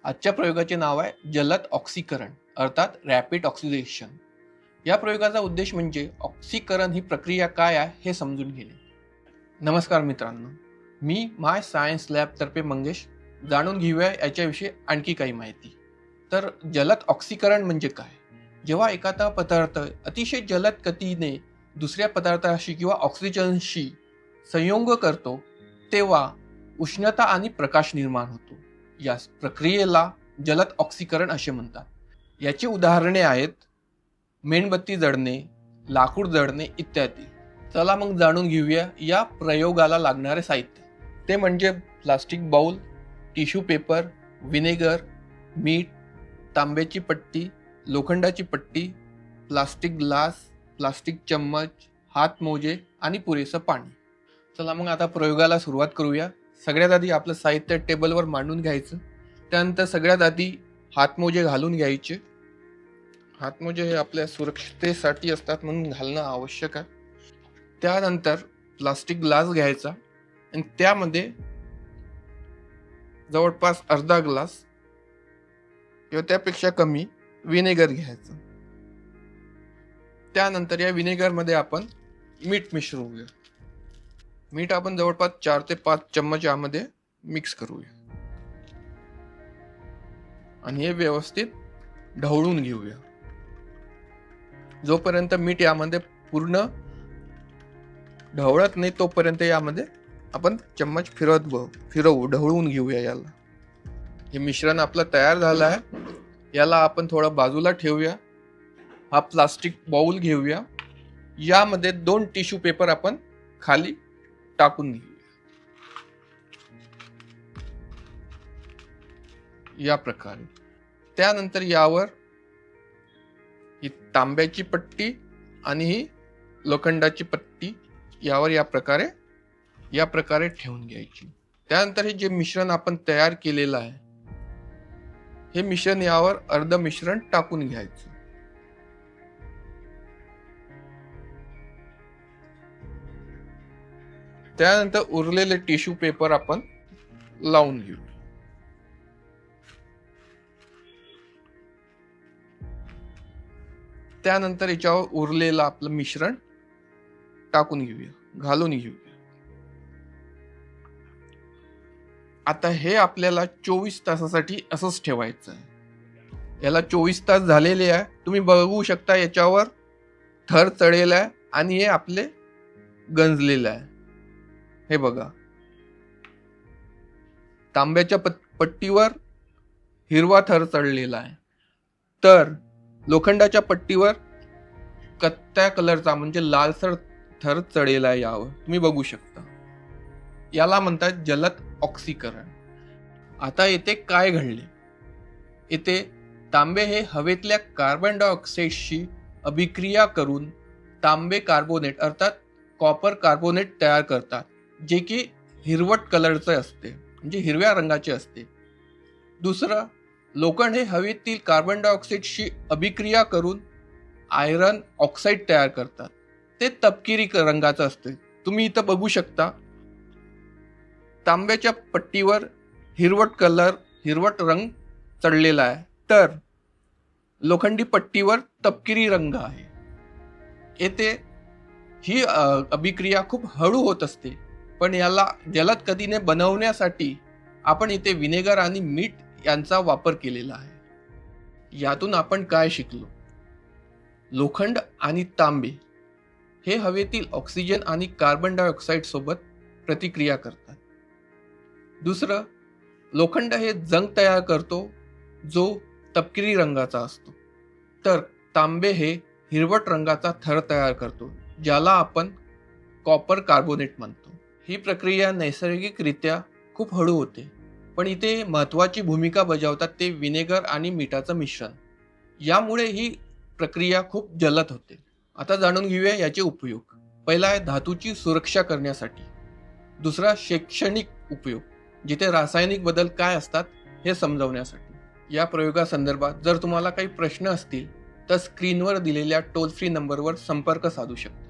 आजच्या प्रयोगाचे नाव आहे जलद ऑक्सीकरण अर्थात रॅपिड ऑक्सिडेशन. या प्रयोगाचा उद्देश म्हणजे ऑक्सीकरण ही प्रक्रिया काय आहे हे समजून घेणे. नमस्कार मित्रांनो, मी माय सायन्स लॅब तर्फे मंगेश. जाणून घेऊया याच्याविषयी आणखी काही माहिती. तर जलद ऑक्सीकरण म्हणजे काय? जेव्हा एखादा पदार्थ अतिशय जलद गतीने दुसऱ्या पदार्थाशी किंवा ऑक्सिजनशी संयोग करतो तेव्हा उष्णता आणि प्रकाश निर्माण होतो. या प्रक्रियेला जलद ऑक्सीकरण असे म्हणतात. याची उदाहरणे आहेत मेणबत्ती जळणे, लाकूड जळणे इत्यादी. चला मग जाणून घेऊया या प्रयोगाला लागणारे साहित्य. ते म्हणजे plastic bowl, tissue paper, vinegar, मीठ, तांब्याची पट्टी, लोखंडाची पट्टी, प्लास्टिक ग्लास, प्लास्टिक चम्मच, हात मोजे आणि पुरेसं पाणी. चला मग आता प्रयोगाला सुरुवात करूया. सगळ्यात आधी आपलं साहित्य टेबलवर मांडून घ्यायचं. त्यानंतर सगळ्यात आधी हातमोजे घालून घ्यायचे. हातमोजे हे आपल्या सुरक्षिततेसाठी असतात म्हणून घालणं आवश्यक आहे. त्यानंतर प्लास्टिक ग्लास घ्यायचा आणि त्यामध्ये जवळपास अर्धा ग्लास किंवा त्यापेक्षा कमी विनेगर घ्यायचं. त्यानंतर या विनेगरमध्ये आपण मीठ मिसळूया. मीठ आपण जवळपास 4 ते 5 चम्मच यामध्ये मिक्स करूया आणि हे व्यवस्थित ढवळून घेऊया. जोपर्यंत मीठ यामध्ये पूर्ण ढवळत नाही तोपर्यंत यामध्ये आपण चम्मच फिरवू ढवळून घेऊया याला. हे मिश्रण आपलं तयार झालं आहे. याला आपण थोडं बाजूला ठेवूया. हा प्लास्टिक बाउल घेऊया. यामध्ये 2 टिश्यू पेपर आपण खाली टाकून घेऊया. या प्रकारे. त्यानंतर यावर ही तांब्याची पट्टी आणि ही लोखंडाची पट्टी यावर या प्रकारे ठेवून घ्यायची. त्यानंतर हे जे मिश्रण आपण तयार केलेलं आहे हे मिश्रण यावर अर्ध मिश्रण टाकून घ्यायचं. त्यानंतर उरलेले टिश्यू पेपर आपण लावून घेऊ. त्यानंतर याच्यावर उरलेलं आपलं मिश्रण टाकून घेऊया, घालून घेऊया. आता हे आपल्याला 24 तासासाठी असंच ठेवायचं आहे. याला 24 तास झालेले आहे. तुम्ही बघू शकता याच्यावर थर चढलेला आहे आणि हे आपले गंजलेलं आहे. हे बघा, तांब्याच्या पट्टीवर हिरवा थर चढलेला आहे तर लोखंडाच्या पट्टीवर कत्त्या कलरचा म्हणजे लालसर थर चढलेला आहे. यावर तुम्ही बघू शकता. याला म्हणतात जलद ऑक्सीकरण. आता येथे काय घडले? येथे तांबे हे हवेतल्या कार्बन डायऑक्साईडशी अभिक्रिया करून तांबे कार्बोनेट अर्थात कॉपर कार्बोनेट तयार करतात, जे की हिरवट कलरचे असते म्हणजे हिरव्या रंगाचे असते. दुसरं, लोखंड हे हवेतील कार्बन डायऑक्साईडशी अभिक्रिया करून आयरन ऑक्साईड तयार करतात. ते तपकिरी रंगाचं असते. तुम्ही इथं बघू शकता तांब्याच्या पट्टीवर हिरवट रंग चढलेला आहे तर लोखंडी पट्टीवर तपकिरी रंग आहे. येथे ही अभिक्रिया खूप हळू होत असते, पण याला जलद गतीने बनवण्यासाठी आपण इथे विनेगर आणि मीठ यांचा वापर केलेला आहे. यातून आपण काय शिकलो? लोखंड आणि तांबे हे हवेतील ऑक्सिजन आणि कार्बन डायऑक्साईड सोबत प्रतिक्रिया करतात. दुसरं, लोखंड हे जंग तयार करतो जो तपकिरी रंगाचा असतो तर तांबे हे हिरवट रंगाचा थर तयार करतो ज्याला आपण कॉपर कार्बोनेट म्हणतो. ही प्रक्रिया नैसर्गिकरित्या खूप हळू होते, पण इथे महत्त्वाची भूमिका बजावतात ते विनेगर आणि मिठाचं मिश्रण. यामुळे ही प्रक्रिया खूप जलद होते. आता जाणून घेऊया याचे उपयोग. पहिला आहे धातूची सुरक्षा करण्यासाठी. दुसरा शैक्षणिक उपयोग, जिथे रासायनिक बदल काय असतात हे समजवण्यासाठी. या प्रयोगासंदर्भात जर तुम्हाला काही प्रश्न असतील तर स्क्रीनवर दिलेल्या टोल फ्री नंबरवर संपर्क साधू शकता.